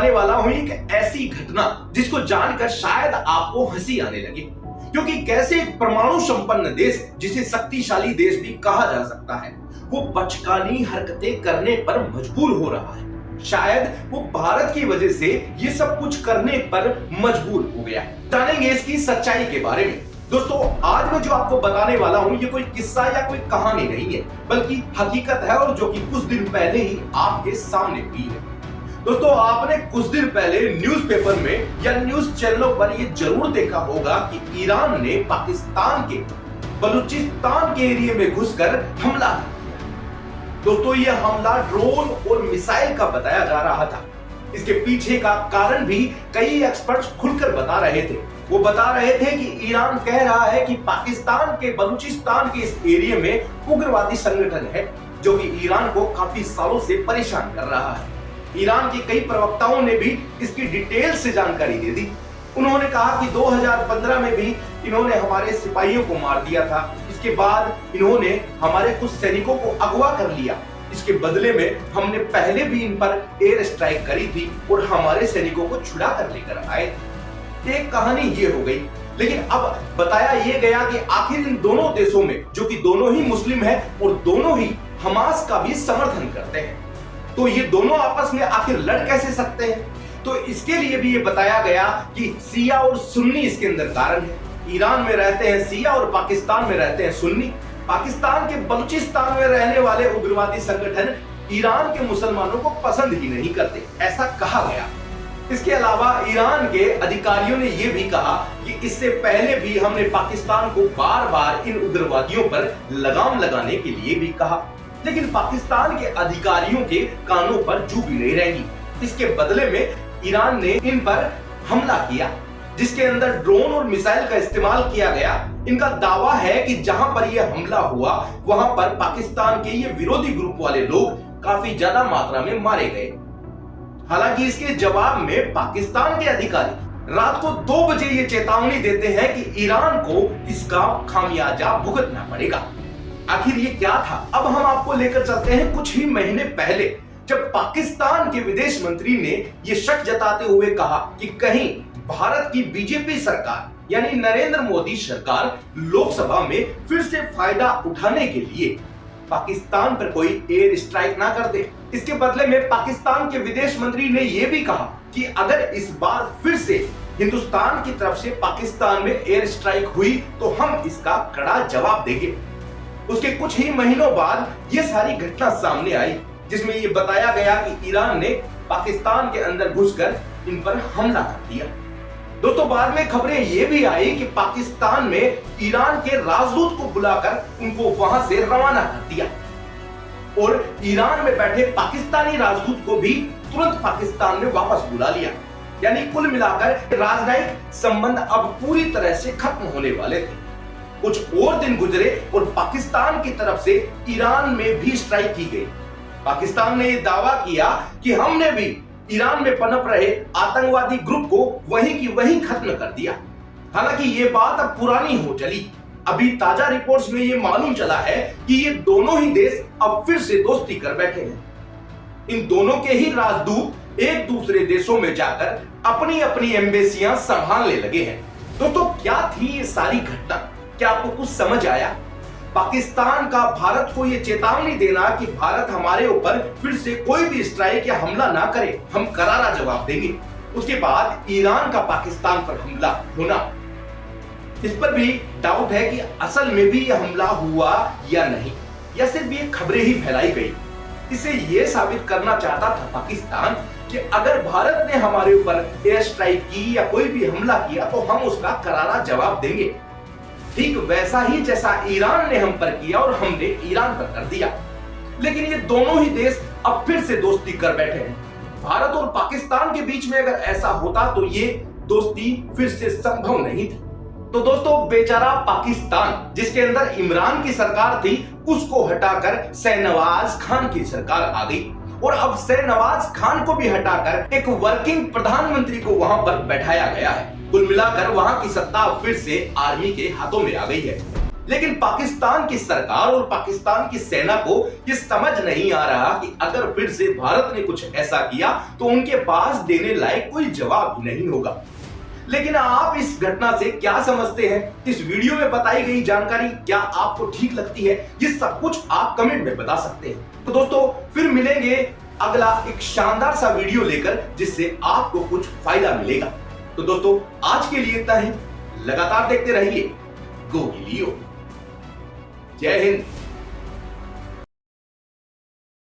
बताने वाला हूं एक ऐसी घटना जिसको जानकर शायद आपको हंसी आने लगे, क्योंकि कैसे एक परमाणु संपन्न देश, जिसे शक्तिशाली देश भी कहा जा सकता है, वो बचकानी हरकतें करने पर मजबूर हो रहा है। शायद वो भारत की वजह से ये सब कुछ करने पर मजबूर हो गया है। जानेंगे इसकी सच्चाई के बारे में। दोस्तों, आज मैं जो आपको बताने वाला हूं ये कोई किस्सा या कोई कहानी नहीं है, बल्कि हकीकत है, और जो कि कुछ दिन पहले ही आपके सामने हुई है। दोस्तों, आपने कुछ दिन पहले न्यूज़पेपर में या न्यूज चैनलों पर ये जरूर देखा होगा कि ईरान ने पाकिस्तान के बलूचिस्तान के एरिया में घुसकर हमला किया। दोस्तों, ये हमला ड्रोन और मिसाइल का बताया जा रहा था। इसके पीछे का कारण भी कई एक्सपर्ट्स खुलकर बता रहे थे। वो बता रहे थे कि ईरान कह रहा है कि पाकिस्तान के बलूचिस्तान के इस एरिया में उग्रवादी संगठन है, जो कि ईरान को काफी सालों से परेशान कर रहा है। ईरान के कई प्रवक्ताओं ने भी इसकी डिटेल से जानकारी दे दी। उन्होंने कहा कि 2015 में भी इन्होंने हमारे सिपाहियों को मार दिया था। इसके बाद इन्होंने हमारे कुछ सैनिकों को अगवा कर लिया। इसके बदले में हमने पहले भी इन पर एयर स्ट्राइक करी थी और हमारे सैनिकों को छुड़ा कर लेकर आए थे। एक कहानी ये हो गई, लेकिन अब बताया ये गया कि आखिर इन दोनों देशों में, जो कि दोनों ही मुस्लिम है और दोनों ही हमास का भी समर्थन करते हैं, तो ये दोनों आपस में आखिर लड़ कैसे सकते हैं? तो इसके लिए भी ये बताया गया कि शिया और सुन्नी इसके अंदर कारण है। ईरान में रहते हैं शिया और पाकिस्तान में रहते हैं सुन्नी। पाकिस्तान के बलूचिस्तान में रहने वाले उग्रवादी संगठन ईरान के मुसलमानों को पसंद ही नहीं करते, ऐसा कहा गया। इसके अलावा ईरान के अधिकारियों ने यह भी कहा कि इससे पहले भी हमने पाकिस्तान को बार बार इन उग्रवादियों पर लगाम लगाने के लिए भी कहा, लेकिन पाकिस्तान के अधिकारियों के कानों पर जू भी नहीं रहेगी। इसके बदले में ईरान ने इन पर हमला किया, जिसके अंदर ड्रोन और मिसाइल का इस्तेमाल किया गया। इनका दावा है कि जहां पर यह हमला हुआ वहां पर पाकिस्तान के ये विरोधी ग्रुप वाले लोग काफी ज्यादा मात्रा में मारे गए। हालांकि इसके जवाब में पाकिस्तान के अधिकारी रात को 2 बजे ये चेतावनी देते हैं कि ईरान को इसका खामियाजा भुगतना पड़ेगा। आखिर ये क्या था? अब हम आपको लेकर चलते हैं कुछ ही महीने पहले, जब पाकिस्तान के विदेश मंत्री ने यह शक जताते हुए कहा कि कहीं भारत की बीजेपी सरकार यानी नरेंद्र मोदी सरकार लोकसभा में फिर से फायदा उठाने के लिए पाकिस्तान पर कोई एयर स्ट्राइक ना कर दे। इसके बदले में पाकिस्तान के विदेश मंत्री ने यह भी कहा कि अगर इस बार फिर से हिंदुस्तान की तरफ से पाकिस्तान में एयर स्ट्राइक हुई तो हम इसका कड़ा जवाब देंगे। उसके कुछ ही महीनों बाद यह सारी घटना सामने आई, जिसमें यह बताया गया कि ईरान ने पाकिस्तान के अंदर घुसकर इन पर हमला कर दिया। दोस्तों, बाद में खबरें यह भी आई कि पाकिस्तान में ईरान के राजदूत को बुलाकर उनको वहां से रवाना कर दिया और ईरान में बैठे पाकिस्तानी राजदूत को भी तुरंत पाकिस्तान में वापस बुला लिया। यानी कुल मिलाकर राजनयिक संबंध अब पूरी तरह से खत्म होने वाले थे। कुछ और दिन गुजरे और पाकिस्तान की तरफ से ईरान में भी स्ट्राइक की गई। पाकिस्तान ने यह दावा किया कि हमने भी ईरान में पनप रहे आतंकवादी ग्रुप को वहीं की वहीं खत्म कर दिया। हालांकि ये बात अब पुरानी हो चली। अभी ताजा रिपोर्ट्स में ये मालूम चला है कि ये दोनों ही देश अब फिर से दोस्ती कर बैठे हैं। इन दोनों के ही राजदूत एक दूसरे देशों में जाकर अपनी अपनी एम्बेसियां संभालने लगे हैं। दोस्तों, क्या थी ये सारी घटना? क्या आपको कुछ समझ आया? पाकिस्तान का भारत को यह चेतावनी देना कि भारत हमारे ऊपर फिर से कोई भी स्ट्राइक या हमला ना करे, हम करारा जवाब देंगे। उसके बाद ईरान का पाकिस्तान पर हमला होना, इस पर भी डाउट है कि असल में भी यह हमला हुआ या नहीं, या सिर्फ ये खबरें ही फैलाई गई। इसे यह साबित करना चाहता था पाकिस्तान कि अगर भारत ने हमारे ऊपर एयर स्ट्राइक की या कोई भी हमला किया तो हम उसका करारा जवाब देंगे, ठीक वैसा ही जैसा ईरान ने हम पर किया और हमने ईरान पर कर दिया। लेकिन ये दोनों ही देश अब फिर से दोस्ती कर बैठे हैं। भारत और पाकिस्तान के बीच में अगर ऐसा होता तो ये दोस्ती फिर से संभव नहीं थी। तो दोस्तों, बेचारा पाकिस्तान, जिसके अंदर इमरान की सरकार थी, उसको हटाकर शहनवाज खान की सरकार आ गई और अब शहनवाज खान को भी हटाकर एक वर्किंग प्रधानमंत्री को वहां पर बैठाया गया है। कुल मिलाकर वहां की सत्ता फिर से आर्मी के हाथों में आ गई है। लेकिन पाकिस्तान की सरकार और पाकिस्तान की सेना को यह समझ नहीं आ रहा कि अगर फिर से भारत ने कुछ ऐसा किया तो उनके पास देने लायक कोई जवाब ही नहीं होगा। लेकिन आप इस घटना से क्या समझते हैं? इस वीडियो में बताई गई जानकारी क्या आपको ठीक लगती है? ये सब कुछ आप कमेंट में बता सकते हैं। तो दोस्तों फिर मिलेंगे अगला एक शानदार सा वीडियो लेकर जिससे आपको कुछ फायदा मिलेगा। तो दोस्तों आज के लिए इतना ही। लगातार देखते रहिए गो गिलियो। जय हिंद।